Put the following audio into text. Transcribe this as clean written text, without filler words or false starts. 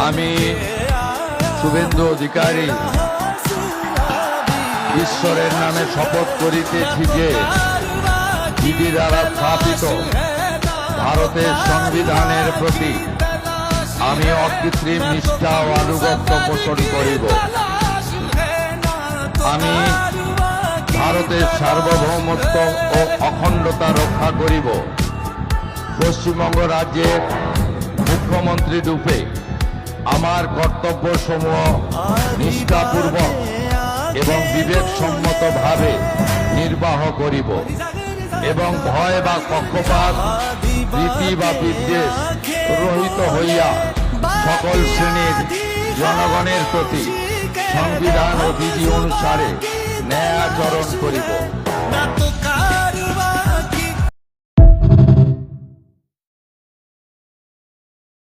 আমি শুভেন্দু অধিকারী ঈশ্বরের নামে শপথ করিতেছি যে বিধি দ্বারা স্থাপিত ভারতের সংবিধানের প্রতি আমি অকৃত্রিম নিষ্ঠা ও আনুগত্য পোষণ করিব। আমি ভারতের সার্বভৌমত্ব ও অখণ্ডতা রক্ষা করিব। পশ্চিমবঙ্গ রাজ্যের মুখ্যমন্ত্রী রূপে আমার কর্তব্যসমূহ নিষ্ঠাপূর্বক এবং বিবেকসম্মতভাবে নির্বাহ করিব এবং ভয় বা পক্ষপাত, প্রীতি বা বিদ্বেষ রহিত হইয়া সকল শ্রেণীর জনগণের প্রতি সংবিধান ও বিধি অনুসারে ন্যায় আচরণ করিব।